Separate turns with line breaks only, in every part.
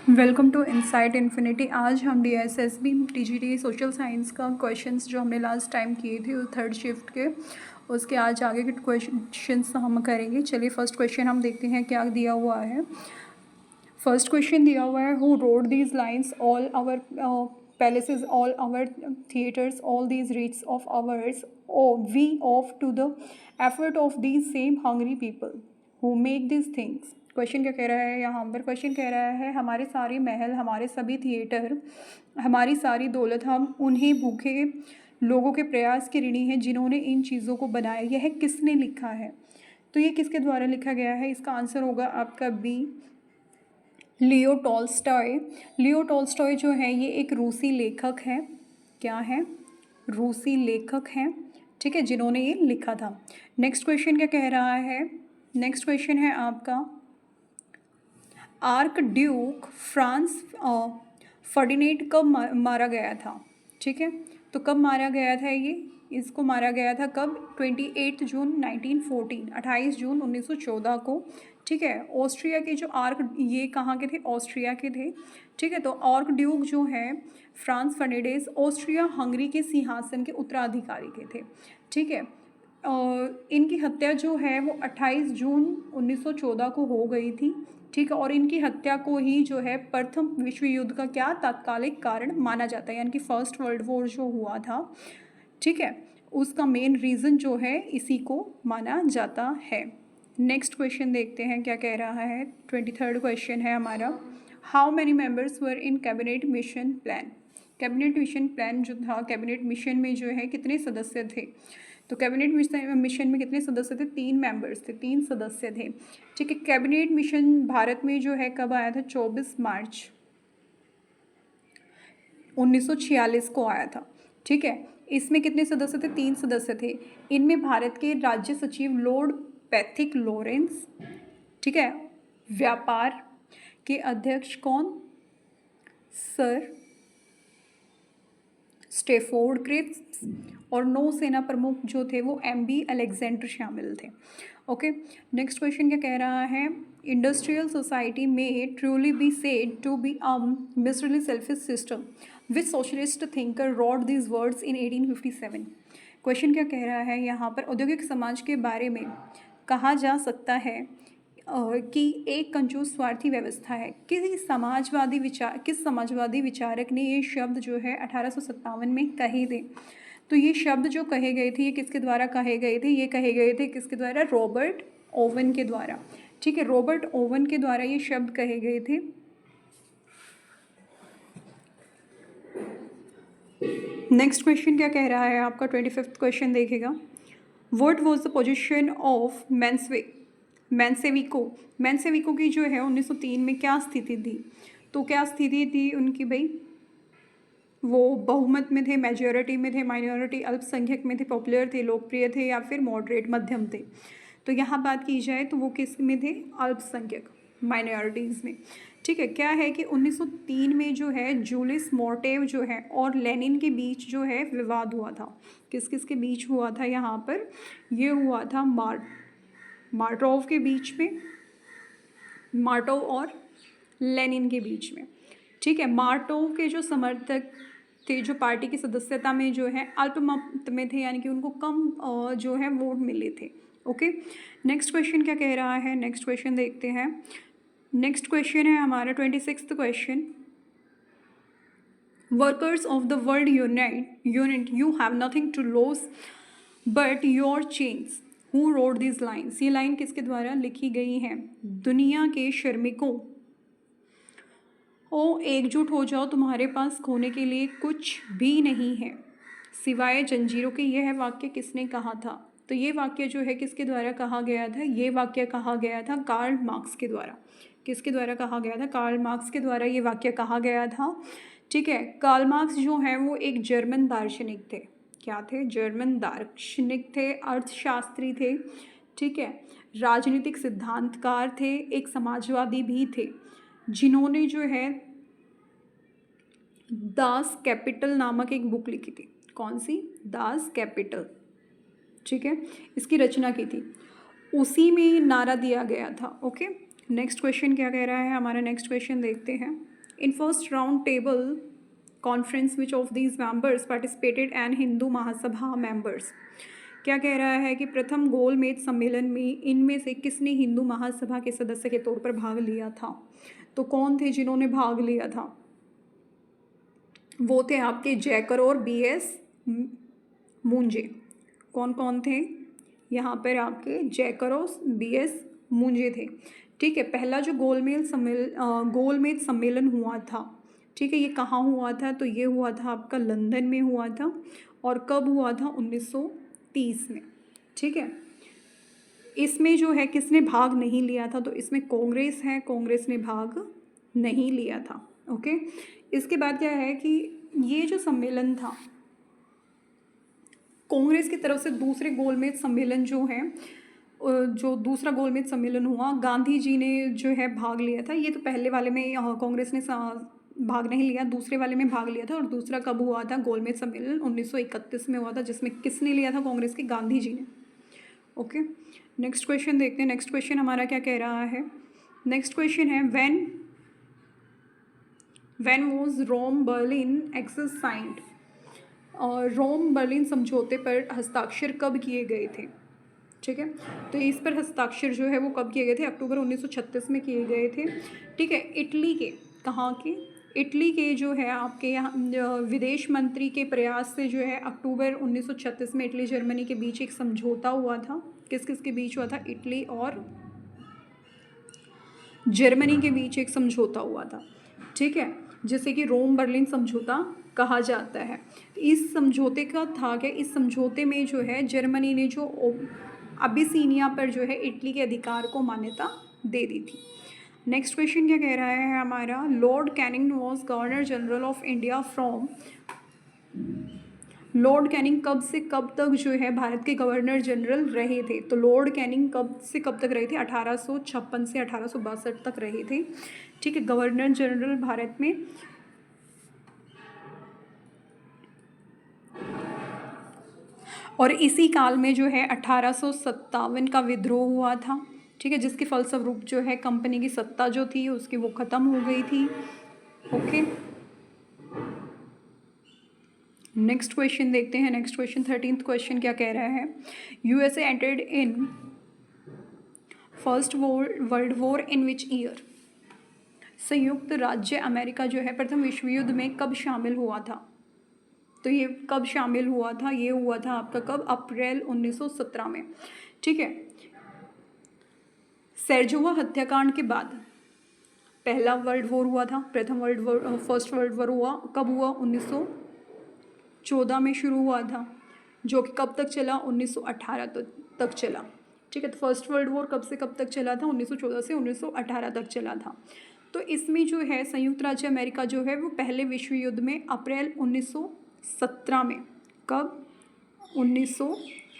Welcome to insight infinity. आज हम DSSB TGT social science का क्वेश्चंस जो हमने लास्ट टाइम किए थे थर्ड शिफ्ट के, उसके आज आगे के क्वेश्चंस हम करेंगे। चलिए फर्स्ट क्वेश्चन हम देखते हैं क्या दिया हुआ है। फर्स्ट क्वेश्चन दिया हुआ है, who wrote these lines, all our palaces, all our theatres, all these roads of ours, we owe to the effort of these same hungry people who make this things. Question क्या कह रहा है यहाँ पर? Question कह रहा है हमारे सारे महल, हमारे सभी थिएटर, हमारी सारी दौलत, हम उन्हीं भूखे लोगों के प्रयास के ऋणी हैं जिन्होंने इन चीज़ों को बनाया। यह किसने लिखा है? तो ये किसके द्वारा लिखा गया है? इसका आंसर होगा आपका B, Leo Tolstoy. Leo Tolstoy जो है ये एक रूसी लेखक है। क्या है? रूसी लेखक हैं, ठीक है, जिन्होंने ये लिखा था। नेक्स्ट क्वेश्चन क्या कह रहा है? नेक्स्ट क्वेश्चन है आपका, आर्क ड्यूक फ्रांस फर्डिनेंड कब मारा गया था? ठीक है, तो कब मारा गया था ये? इसको मारा गया था कब? 28 जून 1914, 28 जून 1914 को। ठीक है, ऑस्ट्रिया के जो आर्क, ये कहाँ के थे? ऑस्ट्रिया के थे। ठीक है, तो आर्क ड्यूक जो है फ्रांस फर्डिनेंड ऑस्ट्रिया हंगरी के सिंहासन के उत्तराधिकारी के थे। ठीक है, इनकी हत्या जो है वो 28 जून 1914 को हो गई थी। ठीक है, और इनकी हत्या को ही जो है प्रथम विश्व युद्ध का क्या तात्कालिक कारण माना जाता है, यानी कि फर्स्ट वर्ल्ड वॉर जो हुआ था, ठीक है, उसका मेन रीज़न जो है इसी को माना जाता है। नेक्स्ट क्वेश्चन देखते हैं क्या कह रहा है। 23rd क्वेश्चन है हमारा, how many members were in cabinet mission plan? Cabinet mission plan जो था, कैबिनेट मिशन में जो है कितने सदस्य थे? तो कैबिनेट मिशन में कितने सदस्य थे? 3 मेंबर्स थे, 3 सदस्य थे। ठीक है, कैबिनेट मिशन भारत में जो है कब आया था? 24 मार्च 1946 को आया था। ठीक है, इसमें कितने सदस्य थे? 3 सदस्य थे। इनमें भारत के राज्य सचिव लॉर्ड पैथिक लॉरेंस, ठीक है, व्यापार के अध्यक्ष कौन? सर स्टेफोर्ड क्रिप्स, और नौसेना प्रमुख जो थे वो MB अलेक्जेंडर शामिल थे। ओके, नेक्स्ट क्वेश्चन क्या कह रहा है, इंडस्ट्रियल सोसाइटी में truly be said to be monstrously selfish system which socialist thinker wrote these words in 1857। Question क्या कह रहा है यहाँ पर, औद्योगिक समाज के बारे में कहा जा सकता है कि एक कंजूस स्वार्थी व्यवस्था है। किस समाजवादी विचारक ने ये शब्द जो है 1857 में कहे थे? तो ये शब्द जो कहे गए थे ये किसके द्वारा कहे गए थे? ये कहे गए थे किसके द्वारा? रॉबर्ट ओवन के द्वारा। ठीक है, रॉबर्ट ओवन के द्वारा ये शब्द कहे गए थे। नेक्स्ट क्वेश्चन क्या कह रहा है आपका? 25th क्वेश्चन देखेगा, what was the position of मैंसेविको की जो है 1903 में क्या स्थिति थी? तो क्या स्थिति थी उनकी भाई? वो बहुमत में थे, मेजॉरिटी में थे, माइनॉरिटी अल्पसंख्यक में थे, पॉपुलर थे, लोकप्रिय थे, या फिर मॉडरेट मध्यम थे? तो यहाँ बात की जाए तो वो किस में थे? अल्पसंख्यक, माइनॉरिटीज़ में। ठीक है, क्या है कि 1903 में जो है जूलिस मोर्टेव जो है और लेनिन के बीच जो है विवाद हुआ था। किस किस के बीच हुआ था यहाँ पर? ये हुआ था मार्टोव के बीच में, मार्टोव और लेनिन के बीच में। ठीक है, मार्टोव के जो समर्थक थे, जो पार्टी की सदस्यता में जो है अल्पमत में थे, यानी कि उनको कम जो है वोट मिले थे। ओके, नेक्स्ट क्वेश्चन क्या कह रहा है? नेक्स्ट क्वेश्चन देखते हैं। नेक्स्ट क्वेश्चन है हमारा 26th question, workers of the world unite you have nothing to lose but your chains, who wrote this lines? ये लाइन किसके द्वारा लिखी गई है? दुनिया के श्रमिकों, ओ एकजुट हो जाओ, तुम्हारे पास खोने के लिए कुछ भी नहीं है सिवाय जंजीरों के। यह वाक्य किसने कहा था? तो ये वाक्य जो है किसके द्वारा कहा गया था? ये वाक्य कहा गया था कार्ल मार्क्स के द्वारा। किसके द्वारा कहा गया था? कार्ल मार्क्स के द्वारा ये वाक्य कहा गया था। ठीक है, कार्ल मार्क्स जो है वो एक जर्मन दार्शनिक थे। क्या थे? जर्मन दार्शनिक थे, अर्थशास्त्री थे, ठीक है, राजनीतिक सिद्धांतकार थे, एक समाजवादी भी थे, जिन्होंने जो है दास कैपिटल नामक एक बुक लिखी थी। कौन सी? Das Kapital. ठीक है, इसकी रचना की थी, उसी में नारा दिया गया था। ओके, नेक्स्ट क्वेश्चन क्या कह रहा है हमारा? नेक्स्ट क्वेश्चन देखते हैं। In first round table conference which of these members participated and Hindu Mahasabha members. क्या कह रहा है कि प्रथम गोलमेज सम्मेलन में इनमें से किसने हिंदू महासभा के सदस्य के तौर पर भाग लिया था? तो कौन थे जिन्होंने भाग लिया था? वो थे आपके जयकर और BS मुंजे। कौन कौन थे यहाँ पर? आपके जयकर और BS मुंजे थे। ठीक है, पहला जो गोलमेज सम्मेलन हुआ था, ठीक है, ये कहाँ हुआ था? तो ये हुआ था आपका लंदन में हुआ था। और कब हुआ था? 1930 में। ठीक है, इसमें जो है किसने भाग नहीं लिया था? तो इसमें कांग्रेस है, कांग्रेस ने भाग नहीं लिया था। ओके, इसके बाद क्या है कि ये जो सम्मेलन था कांग्रेस की तरफ से दूसरे गोलमेज सम्मेलन जो है, जो दूसरा गोलमेज सम्मेलन हुआ, गांधी जी ने जो है भाग लिया था। ये तो पहले वाले में कांग्रेस ने भाग नहीं लिया, दूसरे वाले में भाग लिया था। और दूसरा कब हुआ था? गोलमेज सम्मेलन 1931 में हुआ था, जिसमें किसने लिया था? कांग्रेस के गांधी जी ने। ओके, नेक्स्ट क्वेश्चन देखते हैं। नेक्स्ट क्वेश्चन हमारा क्या कह रहा है? नेक्स्ट क्वेश्चन है when was Rome Berlin axis signed. और रोम बर्लिन समझौते पर हस्ताक्षर कब किए गए थे? ठीक है, तो इस पर हस्ताक्षर जो है वो कब किए गए थे? अक्टूबर 1936 में किए गए थे। ठीक है, इटली के, कहाँ के? इटली के जो है आपके यहाँ विदेश मंत्री के प्रयास से जो है अक्टूबर 1936 में इटली जर्मनी के बीच एक समझौता हुआ था। किस किस के बीच हुआ था? इटली और जर्मनी के बीच एक समझौता हुआ था। ठीक है, जिसे कि रोम बर्लिन समझौता कहा जाता है। इस समझौते का था क्या? इस समझौते में जो है जर्मनी ने जो अबिसिनिया पर जो है इटली के अधिकार को मान्यता दे दी थी। नेक्स्ट क्वेश्चन क्या कह रहा है हमारा? Lord Canning was governor general of India from. Lord Canning कब से कब तक जो है भारत के गवर्नर जनरल रहे थे? तो लॉर्ड कैनिंग कब से कब तक रहे थे? 1856 से 1862 तक रहे थे। ठीक है, गवर्नर जनरल भारत में। और इसी काल में जो है 1857 का विद्रोह हुआ था। ठीक है, जिसके फलस्वरूप जो है कंपनी की सत्ता जो थी उसकी वो ख़त्म हो गई थी। ओके, नेक्स्ट क्वेश्चन देखते हैं। नेक्स्ट क्वेश्चन 13th क्वेश्चन क्या कह रहा है? USA entered in first world war in which year. संयुक्त राज्य अमेरिका जो है प्रथम विश्व युद्ध में कब शामिल हुआ था? तो ये कब शामिल हुआ था? ये हुआ था आपका कब? अप्रैल 1917 में। ठीक है, सेरजुवा हत्याकांड के बाद पहला वर्ल्ड वॉर हुआ था। फर्स्ट वर्ल्ड वॉर हुआ कब हुआ? 1914 में शुरू हुआ था, जो कि कब तक चला? 1918 तक चला। ठीक है, तो फर्स्ट वर्ल्ड वॉर कब से कब तक चला था? 1914 से 1918 तक चला था। तो इसमें जो है संयुक्त राज्य अमेरिका जो है वो पहले विश्व युद्ध में अप्रैल 1917 में, कब?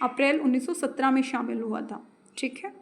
अप्रैल 1917 में शामिल हुआ था। ठीक है,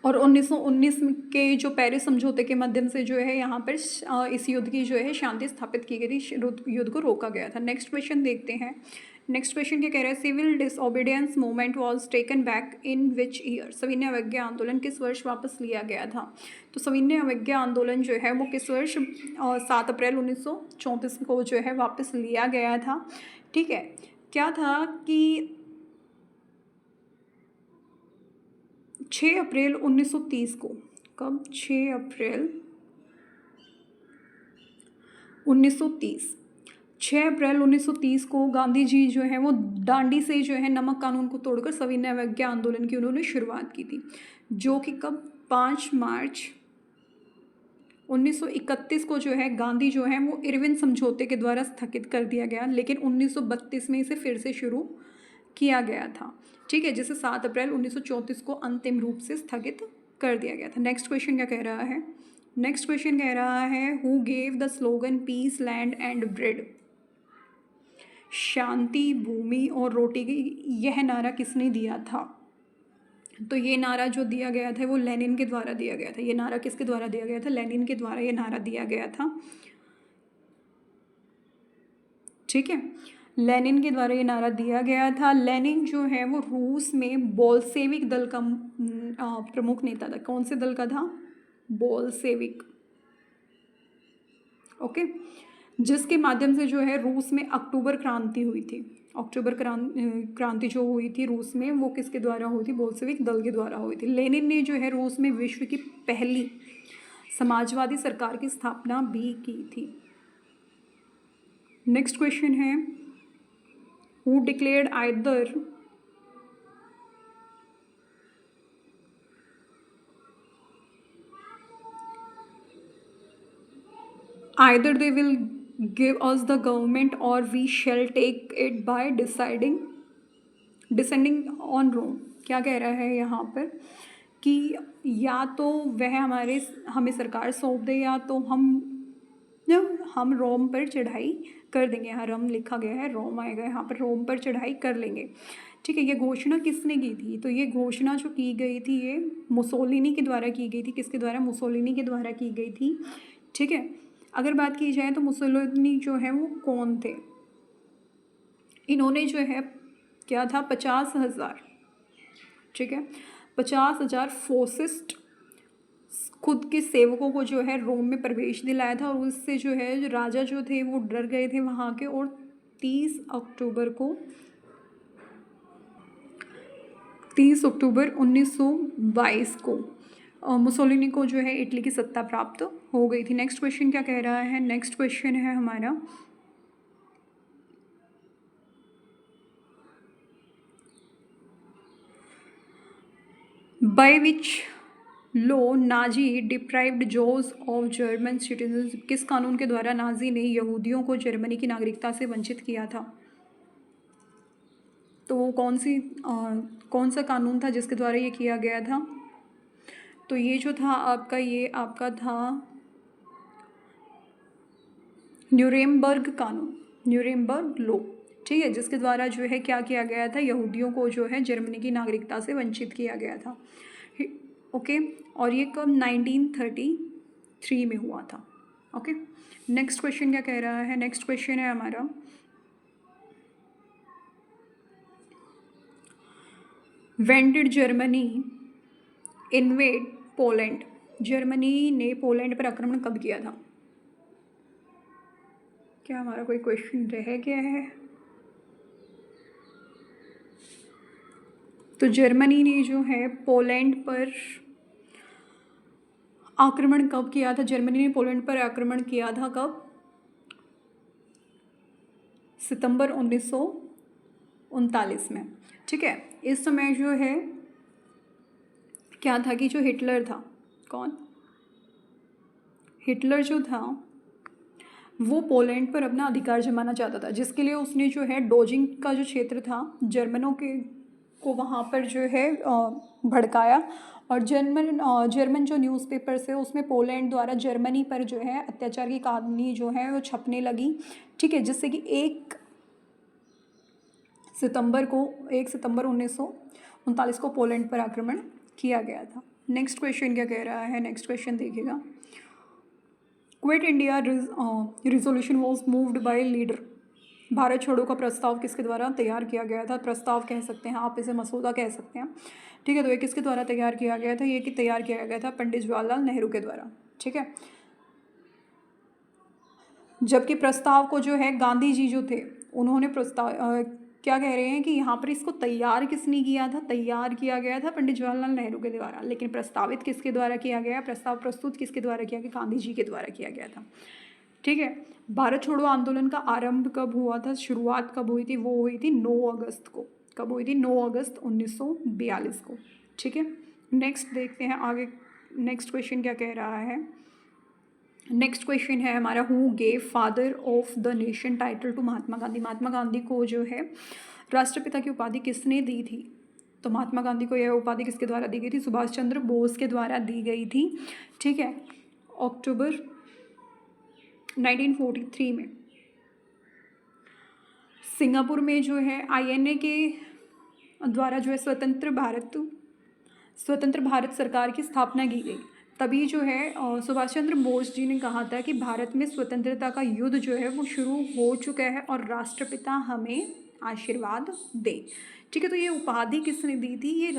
और 1919 के जो पेरिस समझौते के माध्यम से जो है यहाँ पर इस युद्ध की जो है शांति स्थापित की गई थी, युद्ध को रोका गया था। नेक्स्ट क्वेश्चन देखते हैं। नेक्स्ट क्वेश्चन क्या कह रहा है? Civil disobedience movement was taken back in which year. सविनय अवज्ञा आंदोलन किस वर्ष वापस लिया गया था? तो सविनय अवज्ञा आंदोलन जो है वो किस वर्ष? 7 अप्रैल 1934 को जो है वापस लिया गया था। ठीक है, क्या था कि 6 अप्रैल 1930 को, कब? 6 अप्रैल 1930, 6 अप्रैल 1930 को गांधी जी जो है वो दांडी से जो है नमक कानून को तोड़कर सविनय अवज्ञा आंदोलन की उन्होंने शुरुआत की थी, जो कि कब? 5 मार्च 1931 को जो है गांधी जो है वो इरविन समझौते के द्वारा स्थगित कर दिया गया, लेकिन 1932 में इसे फिर से शुरू किया गया था। ठीक है, जिसे 7 अप्रैल 1934 को अंतिम रूप से स्थगित कर दिया गया था। नेक्स्ट क्वेश्चन क्या कह रहा है? नेक्स्ट क्वेश्चन कह रहा है who gave the slogan peace land and bread. शांति, भूमि और रोटी की यह नारा किसने दिया था? तो ये नारा जो दिया गया था वो लेनिन के द्वारा दिया गया था। ये नारा किसके द्वारा दिया गया था? लेनिन के द्वारा ये नारा दिया गया था। ठीक है, लेनिन के द्वारा ये नारा दिया गया था। लेनिन जो है वो रूस में बोल्शेविक दल का प्रमुख नेता था। कौन से दल का था? बोल्शेविक। ओके, जिसके माध्यम से जो है रूस में अक्टूबर क्रांति हुई थी। अक्टूबर क्रांति जो हुई थी रूस में, वो किसके द्वारा हुई थी? बोल्शेविक दल के द्वारा हुई थी। लेनिन ने जो है रूस में विश्व की पहली समाजवादी सरकार की स्थापना भी की थी। नेक्स्ट क्वेश्चन है, who declared either they will give us the government or we shall take it by descending on Rome। क्या कह रहा है यहाँ पर कि या तो वह हमें सरकार सौंप दे, या तो हम रोम पर चढ़ाई कर देंगे। यहाँ रोम लिखा गया है, रोम आएगा यहाँ पर, रोम पर चढ़ाई कर लेंगे। ठीक है, ये घोषणा किसने की थी? तो ये घोषणा जो की गई थी ये मुसोलिनी के द्वारा की गई थी। किसके द्वारा? मुसोलिनी के द्वारा की गई थी। ठीक है, अगर बात की जाए तो मुसोलिनी जो है वो कौन थे? इन्होंने जो है क्या था, 50,000, ठीक है, 50,000 फोसिस्ट खुद के सेवकों को जो है रोम में प्रवेश दिलाया था, और उससे जो है जो राजा जो थे वो डर गए थे वहाँ के। और 30 अक्टूबर 1922 को मुसोलिनी को जो है इटली की सत्ता प्राप्त हो गई थी। नेक्स्ट क्वेश्चन क्या कह रहा है? नेक्स्ट क्वेश्चन है हमारा, by which law Nazi deprived Jews of German citizen. किस कानून के द्वारा नाजी ने यहूदियों को जर्मनी की नागरिकता से वंचित किया था? तो वो कौन सा कानून था जिसके द्वारा ये किया गया था? तो ये जो था आपका था न्यूरेमबर्ग कानून, न्यूरेमबर्ग लॉ। ठीक है, जिसके द्वारा जो है क्या किया गया था? यहूदियों को जो है जर्मनी की नागरिकता से वंचित किया गया था। ओके, और ये कब? 1933 में हुआ था। ओके, नेक्स्ट क्वेश्चन क्या कह रहा है? नेक्स्ट क्वेश्चन है हमारा, when did Germany invade Poland. Germany ने पोलैंड पर आक्रमण कब किया था? क्या हमारा कोई क्वेश्चन रह गया है? तो जर्मनी ने जो है पोलैंड पर आक्रमण कब किया था? जर्मनी ने पोलैंड पर आक्रमण किया था कब? सितंबर 1939 में। ठीक है, इस समय जो है क्या था कि जो हिटलर था, कौन? हिटलर जो था वो पोलैंड पर अपना अधिकार जमाना चाहता था, जिसके लिए उसने जो है डोजिंग का जो क्षेत्र था जर्मनों को वहाँ पर जो है भड़काया, और जर्मन जो न्यूज़पेपर्स है उसमें पोलैंड द्वारा जर्मनी पर जो है अत्याचार की कहानी जो है वो छपने लगी। ठीक है, जिससे कि 1 सितंबर 1939 को पोलैंड पर आक्रमण किया गया था। नेक्स्ट क्वेश्चन क्या कह रहा है? नेक्स्ट क्वेश्चन देखिएगा, quit India resolution was moved by leader. Bharat छोड़ो का प्रस्ताव किसके द्वारा तैयार किया गया था? प्रस्ताव कह सकते हैं आप, इसे मसौदा कह सकते हैं। ठीक है, तो ये किसके द्वारा तैयार किया गया था? ये कि तैयार किया गया था पंडित जवाहरलाल नेहरू के द्वारा। ठीक है, जबकि प्रस्ताव को जो है गांधी जी जो थे उन्होंने क्या कह रहे हैं कि यहाँ पर इसको तैयार किसने किया था? तैयार किया गया था पंडित जवाहरलाल नेहरू के द्वारा, लेकिन प्रस्तावित किसके द्वारा किया गया? प्रस्ताव प्रस्तुत किसके द्वारा किया गया? गांधी जी के द्वारा किया गया था। ठीक है, भारत छोड़ो आंदोलन का आरंभ कब हुआ था? शुरुआत कब हुई थी? वो हुई थी 9 अगस्त को। कब हुई थी? 9 अगस्त 1942 को। ठीक है, नेक्स्ट देखते हैं आगे, नेक्स्ट क्वेश्चन क्या कह रहा है? नेक्स्ट क्वेश्चन है हमारा, who gave father of the nation title to Mahatma Gandhi. Mahatma Gandhi को जो है राष्ट्रपिता की उपाधि किसने दी थी? तो महात्मा गांधी को यह उपाधि किसके द्वारा दी गई थी? सुभाष चंद्र बोस के द्वारा दी गई थी। ठीक है, अक्टूबर 1943 में सिंगापुर में जो है INA के द्वारा जो है स्वतंत्र भारत सरकार की स्थापना की गई। तभी जो है सुभाष चंद्र बोस जी ने कहा था कि भारत में स्वतंत्रता का युद्ध जो है वो शुरू हो चुका है और राष्ट्रपिता हमें आशीर्वाद दे। ठीक है, तो ये उपाधि किसने दी थी? ये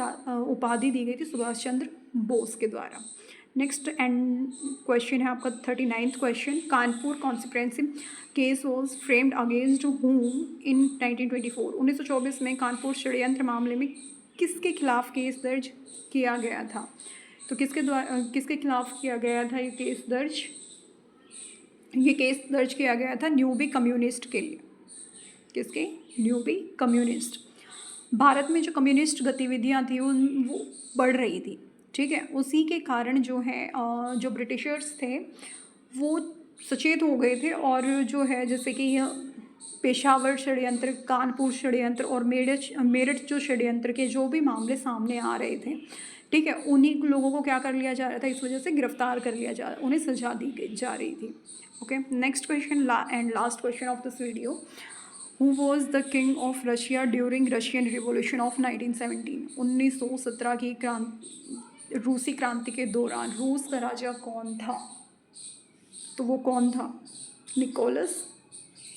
उपाधि दी गई थी सुभाष चंद्र बोस के द्वारा। नेक्स्ट एंड क्वेश्चन है आपका 39th question. Kanpur conspiracy case was framed against whom in 1924। 1924 में कानपुर षड्यंत्र मामले में किसके खिलाफ केस दर्ज किया गया था? तो किसके खिलाफ किया गया था ये केस दर्ज? ये केस दर्ज किया गया था न्यूबी कम्युनिस्ट के लिए। किसके? Newbie communist. भारत में जो कम्युनिस्ट गतिविधियां थी वो बढ़ रही थी, ठीक है। उसी के कारण जो है जो ब्रिटिशर्स थे वो सचेत हो गए थे, और जो है जैसे कि पेशावर षड्यंत्र, कानपुर षड्यंत्र और मेरठ जो षड्यंत्र के जो भी मामले सामने आ रहे थे, ठीक है, उन्हीं लोगों को क्या कर लिया जा रहा था, इस वजह से गिरफ्तार कर लिया जा रहा, उन्हें सजा दी जा रही थी। Okay, next question and last question of this video. Who was the king of Russia during Russian Revolution of 1917? 1917 की रूसी क्रांति के दौरान रूस का राजा कौन था? तो वो कौन था? Nicholas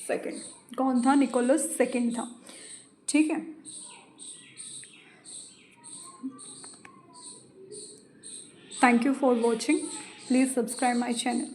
second. कौन था? निकोलस सेकंड था, ठीक है। Thank you for watching. Please subscribe my channel.